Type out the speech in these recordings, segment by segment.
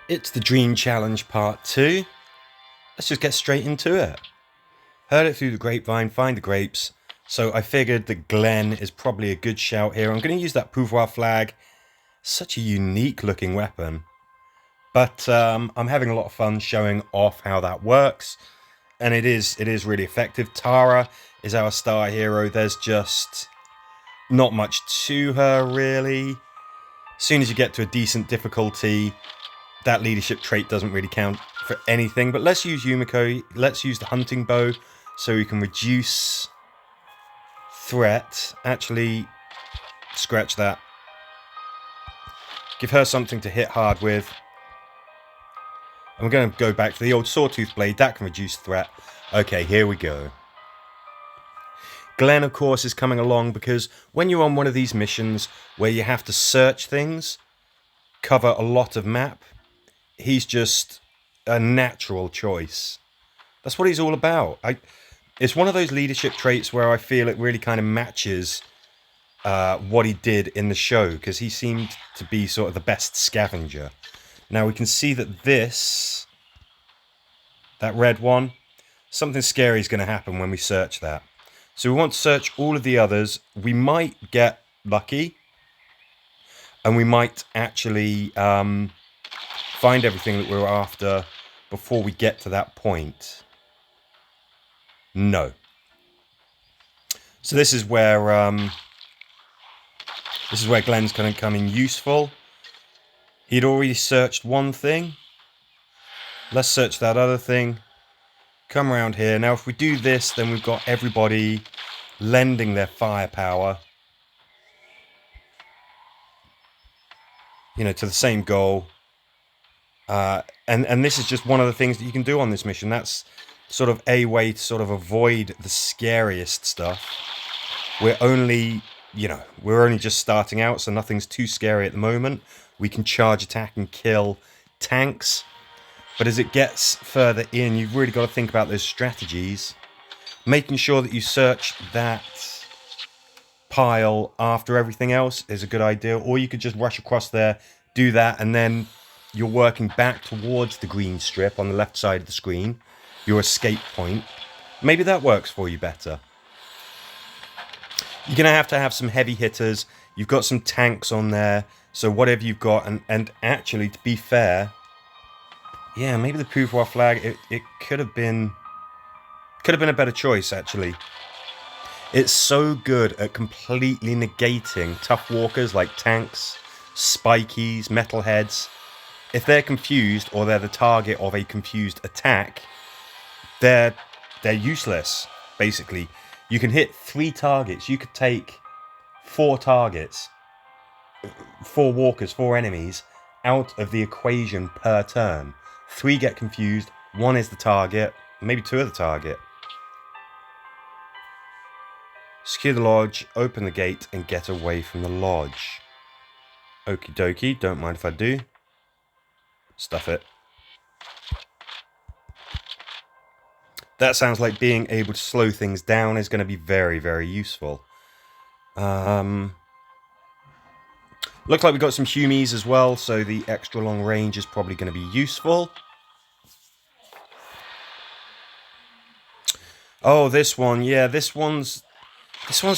It's the Dream Challenge Part 2. Let's just get straight into it. Heard it through the grapevine, find the grapes. So I figured that Glen is probably a good shout here. I'm going to use that pouvoir flag. Such a unique looking weapon. But I'm having a lot of fun showing off how that works. And it is really effective. Tara is our star hero. There's just not much to her, really. As soon as you get to a decent difficulty, that leadership trait doesn't really count for anything. But let's use Yumiko. Let's use the hunting bow so we can reduce threat. Actually, scratch that. Give her something to hit hard with. And we're going to go back to the old sawtooth blade. That can reduce threat. Okay, here we go. Glen, of course, is coming along because when you're on one of these missions where you have to search things, cover a lot of map, he's just a natural choice. That's what he's all about. It's one of those leadership traits where I feel it really kind of matches what he did in the show, because he seemed to be sort of the best scavenger. Now we can see that that red one, something scary is going to happen when we search that. So we want to search all of the others. We might get lucky, and we might actually find everything that we're after before we get to that point. No. So this is where Glen's going to come in useful. He'd already searched one thing. Let's search that other thing. Come around here. Now, if we do this, then we've got everybody lending their firepower, to the same goal. And this is just one of the things that you can do on this mission. That's sort of a way to sort of avoid the scariest stuff. We're only just starting out, so nothing's too scary at the moment. We can charge, attack, and kill tanks. But as it gets further in, you've really got to think about those strategies. Making sure that you search that pile after everything else is a good idea. Or you could just rush across there, do that, and then you're working back towards the green strip on the left side of the screen. Your escape point. Maybe that works for you better. You're going to have some heavy hitters. You've got some tanks on there. So whatever you've got, and actually, to be fair, yeah, maybe the pouvoir flag, it could have been a better choice, actually. It's so good at completely negating tough walkers like tanks, spikies, metalheads. If they're confused or they're the target of a confused attack, they're useless, basically. You can hit 3 targets. You could take 4 targets, 4 walkers, 4 enemies out of the equation per turn. 3 get confused, 1 is the target, maybe 2 are the target. Secure the lodge, open the gate, and get away from the lodge. Okie dokie, don't mind if I do. Stuff it. That sounds like being able to slow things down is going to be very, very useful. Looks like we've got some Humies as well, so the extra long range is probably going to be useful. Oh, this one. Yeah, this one's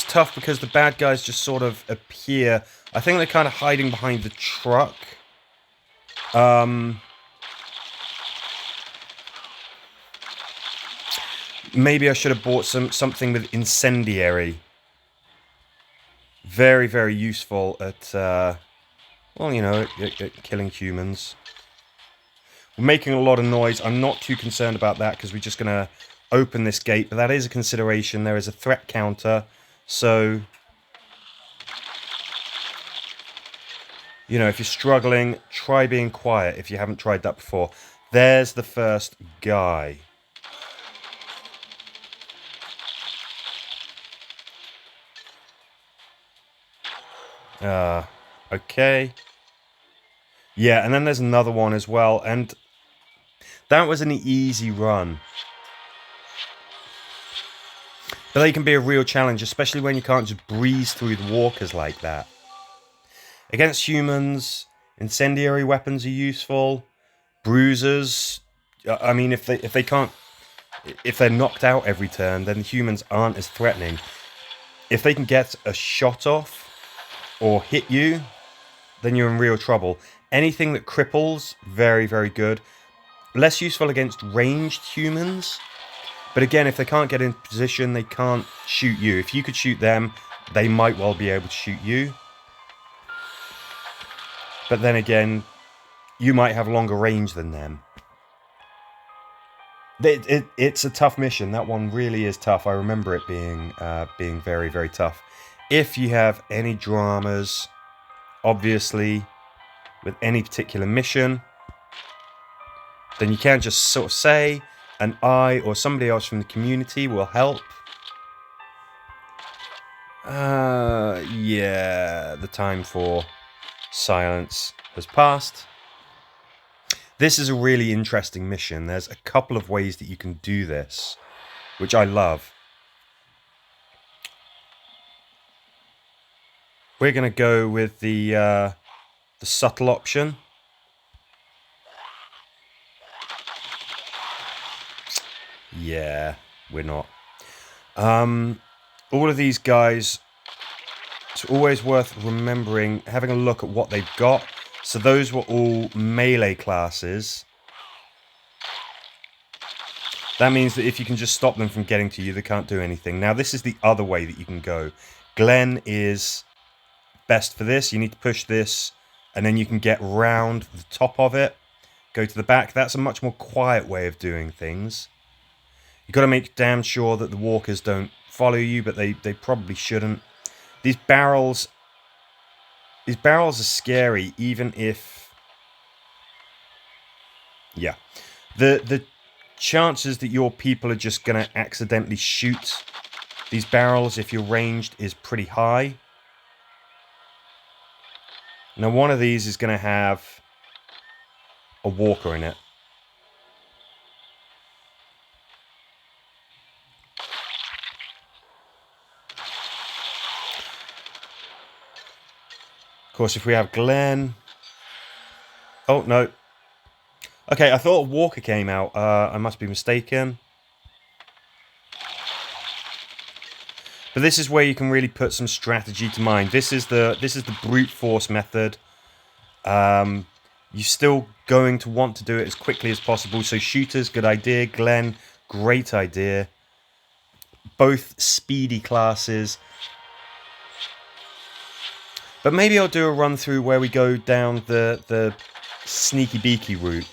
tough because the bad guys just sort of appear. I think they're kind of hiding behind the truck. Maybe I should have bought something with incendiary. Very, very useful at, at killing humans. We're making a lot of noise. I'm not too concerned about that because we're just going to open this gate. But that is a consideration. There is a threat counter. So, if you're struggling, try being quiet if you haven't tried that before. There's the first guy. Okay. Yeah, and then there's another one as well, and that was an easy run. But they can be a real challenge, especially when you can't just breeze through the walkers like that. Against humans, incendiary weapons are useful. bruisers. I mean, if they can't, if they're knocked out every turn, then the humans aren't as threatening. If they can get a shot off or hit you, then you're in real trouble. Anything that cripples, very, very good. Less useful against ranged humans. But again, if they can't get in position, they can't shoot you. If you could shoot them, they might well be able to shoot you. But then again, you might have longer range than them. It's a tough mission. That one really is tough. I remember it being very, very tough. If you have any dramas, obviously, with any particular mission, then you can just sort of say, and I or somebody else from the community will help. Yeah, the time for silence has passed. This is a really interesting mission. There's a couple of ways that you can do this, which I love. We're going to go with the subtle option. Yeah, we're not. All of these guys, it's always worth remembering, having a look at what they've got. So those were all melee classes. That means that if you can just stop them from getting to you, they can't do anything. Now, this is the other way that you can go. Glenn is best for this. You need to push this, and then you can get round the top of it, go to the back. That's a much more quiet way of doing things. You've got to make damn sure that the walkers don't follow you, but they probably shouldn't. These barrels are scary, even if... Yeah. The chances that your people are just going to accidentally shoot these barrels if you're ranged is pretty high. Now, one of these is going to have a walker in it. Of course, if we have Glenn... Oh, no. Okay, I thought a walker came out. I must be mistaken. But this is where you can really put some strategy to mind. This is the brute force method. You're still going to want to do it as quickly as possible. So shooters, good idea. Glenn, great idea. Both speedy classes. But maybe I'll do a run through where we go down the sneaky beaky route.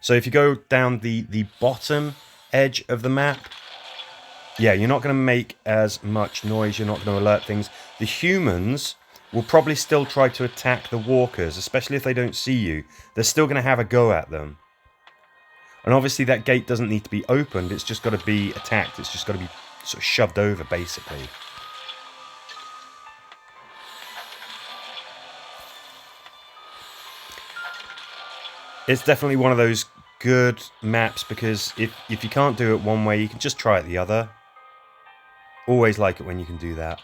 So if you go down the bottom edge of the map, yeah, you're not going to make as much noise. You're not going to alert things. The humans will probably still try to attack the walkers, especially if they don't see you. They're still going to have a go at them. And obviously that gate doesn't need to be opened. It's just got to be attacked. It's just got to be sort of shoved over, basically. It's definitely one of those good maps because if you can't do it one way, you can just try it the other. Always like it when you can do that.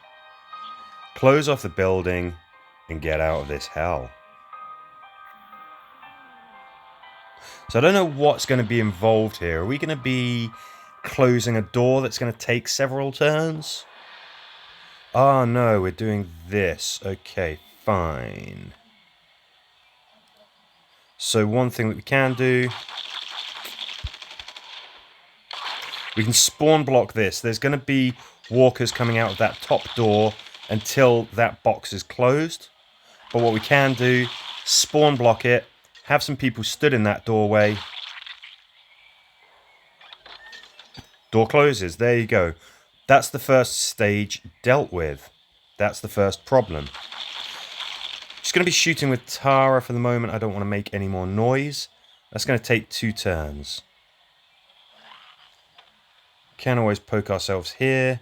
Close off the building and get out of this hell. So I don't know what's going to be involved here. Are we going to be closing a door that's going to take several turns? Oh no, we're doing this. Okay, fine. So one thing that we can do, we can spawn block this. There's going to be walkers coming out of that top door until that box is closed. But what we can do, spawn block it, have some people stood in that doorway. Door closes. There you go. That's the first stage dealt with. That's the first problem. Just going to be shooting with Tara for the moment. I don't want to make any more noise. That's going to take 2 turns. Can always poke ourselves here.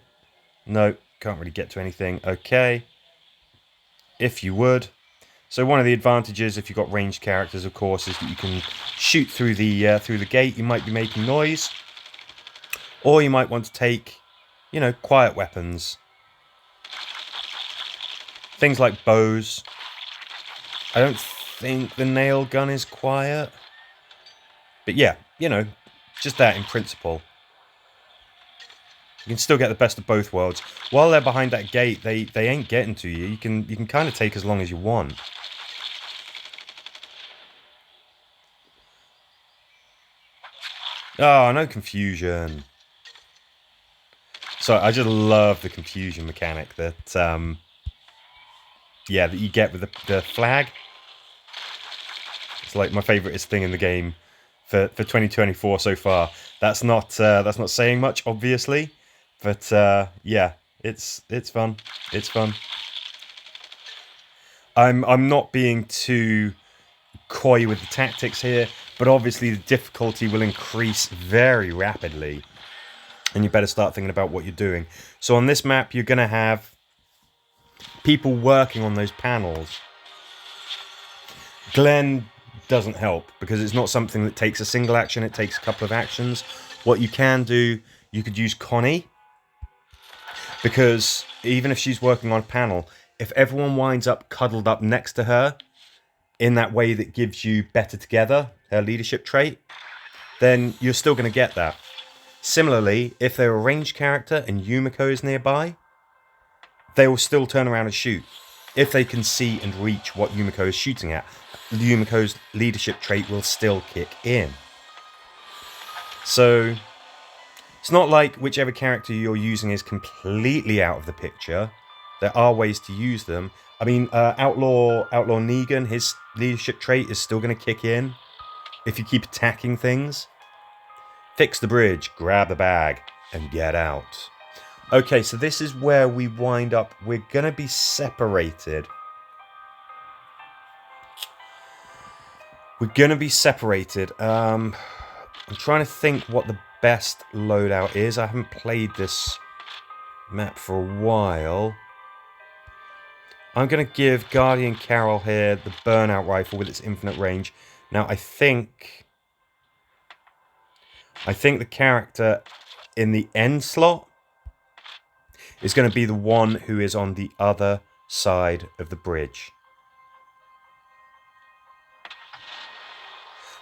No, can't really get to anything. Okay. If you would. So one of the advantages if you've got ranged characters, of course, is that you can shoot through the gate. You might be making noise. Or you might want to take, you know, quiet weapons. Things like bows. I don't think the nail gun is quiet. But yeah, you know, just that in principle. You can still get the best of both worlds. While they're behind that gate, they ain't getting to you. You can kind of take as long as you want. Oh, no confusion. So I just love the confusion mechanic that, yeah, that you get with the flag. It's like my favouriteest thing in the game for 2024 so far. That's not saying much, obviously, but yeah, it's fun. It's fun. I'm not being too coy with the tactics here, but obviously the difficulty will increase very rapidly, and you better start thinking about what you're doing. So on this map, you're going to have people working on those panels. Glenn doesn't help because it's not something that takes a single action, it takes a couple of actions. What you can do, you could use Connie, because even if she's working on a panel, if everyone winds up cuddled up next to her in that way that gives you better together, her leadership trait, then you're still going to get that. Similarly, if they're a ranged character and Yumiko is nearby, they will still turn around and shoot if they can see and reach what Yumiko is shooting at. Yumiko's leadership trait will still kick in. So it's not like whichever character you're using is completely out of the picture. There are ways to use them. I mean, Outlaw Negan, his leadership trait is still going to kick in if you keep attacking things. Fix the bridge, grab the bag, and get out. Okay, so this is where we wind up. We're going to be separated. We're going to be separated. I'm trying to think what the best loadout is. I haven't played this map for a while. I'm going to give Guardian Carol here the burnout rifle with its infinite range. Now, I think the character in the end slot is going to be the one who is on the other side of the bridge.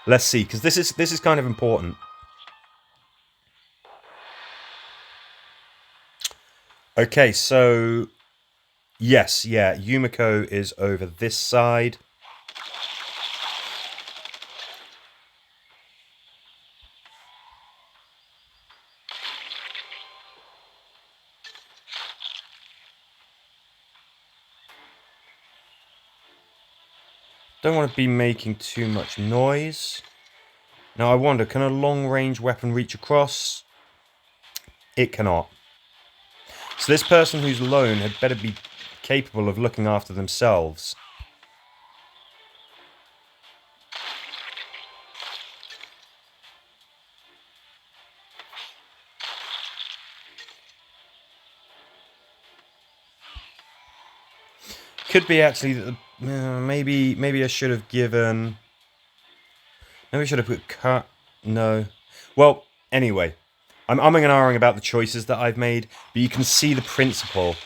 Let's see, because this is kind of important. Okay, so yes, yeah, Yumiko is over this side. Don't want to be making too much noise. Now I wonder, can a long-range weapon reach across? It cannot. So this person who's alone had better be capable of looking after themselves. Could be actually that maybe I should have given. Maybe I should have put cut. No. Well, anyway, I'm umming and ahhing about the choices that I've made, but you can see the principle.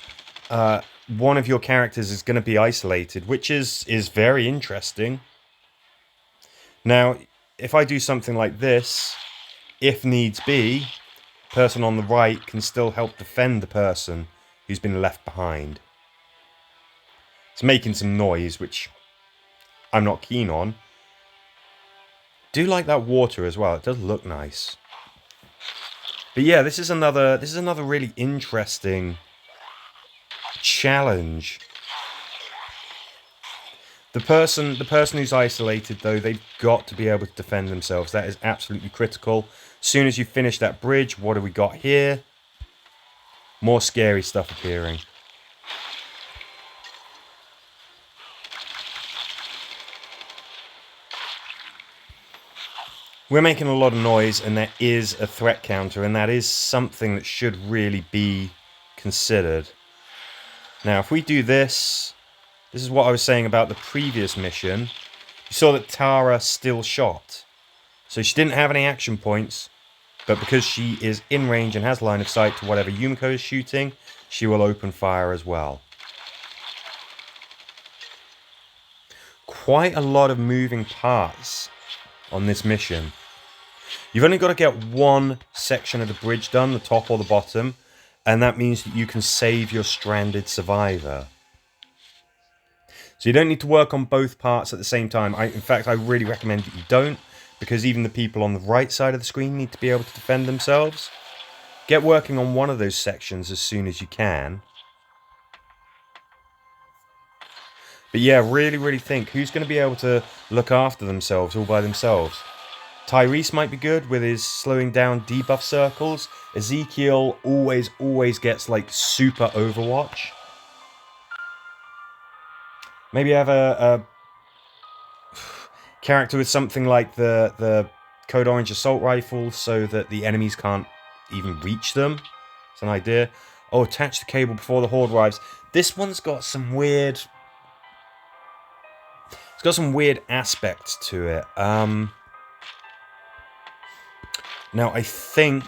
One of your characters is going to be isolated, which is very interesting. Now, if I do something like this, if needs be, the person on the right can still help defend the person who's been left behind. It's making some noise, which I'm not keen on. Do like that water as well. It does look nice. But yeah, this is another really interesting challenge. The person who's isolated, though, they've got to be able to defend themselves. That is absolutely critical. As soon as you finish that bridge, what have we got here? More scary stuff appearing. We're making a lot of noise, and there is a threat counter, and that is something that should really be considered. Now, if we do this is what I was saying about the previous mission. You saw that Tara still shot. So she didn't have any action points, but because she is in range and has line of sight to whatever Yumiko is shooting, she will open fire as well. quite a lot of moving parts on this mission. You've only got to get one section of the bridge done, the top or the bottom, and that means that you can save your stranded survivor. So you don't need to work on both parts at the same time. In fact, I really recommend that you don't, because even the people on the right side of the screen need to be able to defend themselves. Get working on one of those sections as soon as you can. But yeah, really think who's going to be able to look after themselves all by themselves. Tyrese might be good with his slowing down debuff circles. Ezekiel always gets like super Overwatch. Maybe have a character with something like the Code Orange assault rifle so that the enemies can't even reach them. It's an idea. Oh, attach the cable before the horde arrives. This one's got some weird... It's got some weird aspects to it. Now, I think...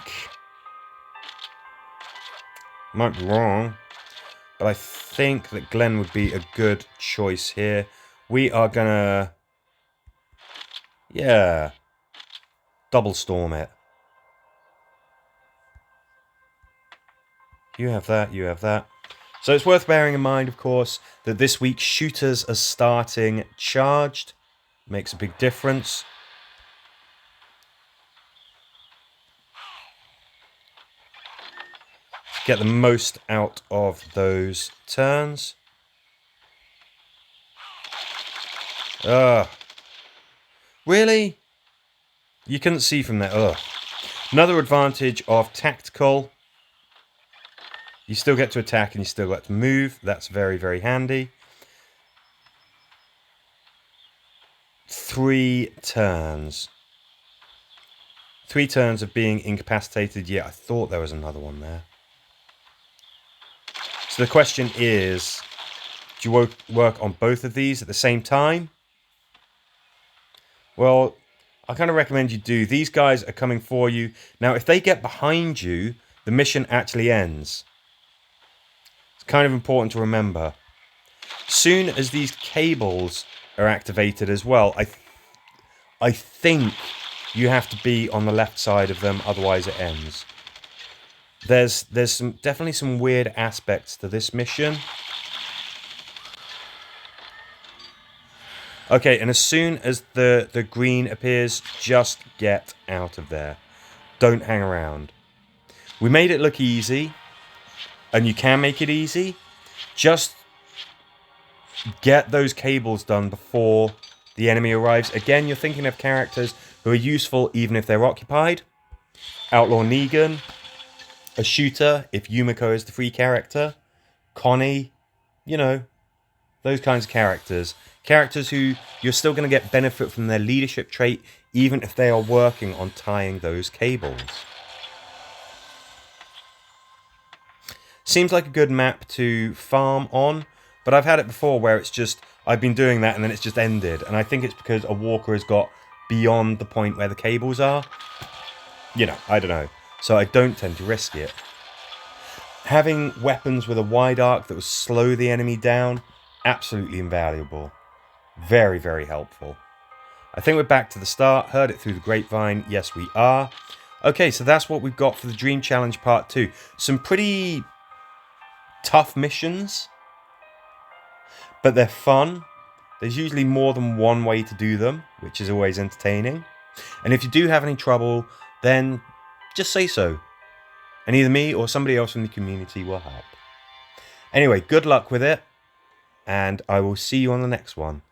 Might be wrong. But I think that Glenn would be a good choice here. We are gonna... Yeah. Double storm it. You have that, you have that. So it's worth bearing in mind, of course, that this week shooters are starting charged. Makes a big difference. Get the most out of those turns. Ugh. Really? You couldn't see from there. Ugh. Another advantage of tactical. You still get to attack and you still get to move. That's very handy. 3 turns. 3 turns of being incapacitated. Yeah, I thought there was another one there. So the question is, do you work on both of these at the same time? Well, I kind of recommend you do. These guys are coming for you. Now, if they get behind you, the mission actually ends. It's kind of important to remember. Soon as these cables are activated as well, I think you have to be on the left side of them, otherwise it ends. There's definitely some weird aspects to this mission. Okay, and as soon as the green appears, just get out of there. Don't hang around. We made it look easy, and you can make it easy. Just get those cables done before the enemy arrives. Again, you're thinking of characters who are useful even if they're occupied. Outlaw Negan. A shooter, if Yumiko is the free character. Connie, you know, those kinds of characters. Characters who you're still going to get benefit from their leadership trait, even if they are working on tying those cables. Seems like a good map to farm on, but I've had it before where it's just, I've been doing that and then it's just ended. And I think it's because a walker has got beyond the point where the cables are. You know, I don't know. So I don't tend to risk it. Having weapons with a wide arc that will slow the enemy down, absolutely invaluable. Very helpful. I think we're back to the start. Heard it through the grapevine. Yes, we are. Okay, so that's what we've got for the Dream Challenge Part 2. Some pretty tough missions, but they're fun. There's usually more than one way to do them, which is always entertaining. And if you do have any trouble, then just say so. And either me or somebody else from the community will help. Anyway, good luck with it. And I will see you on the next one.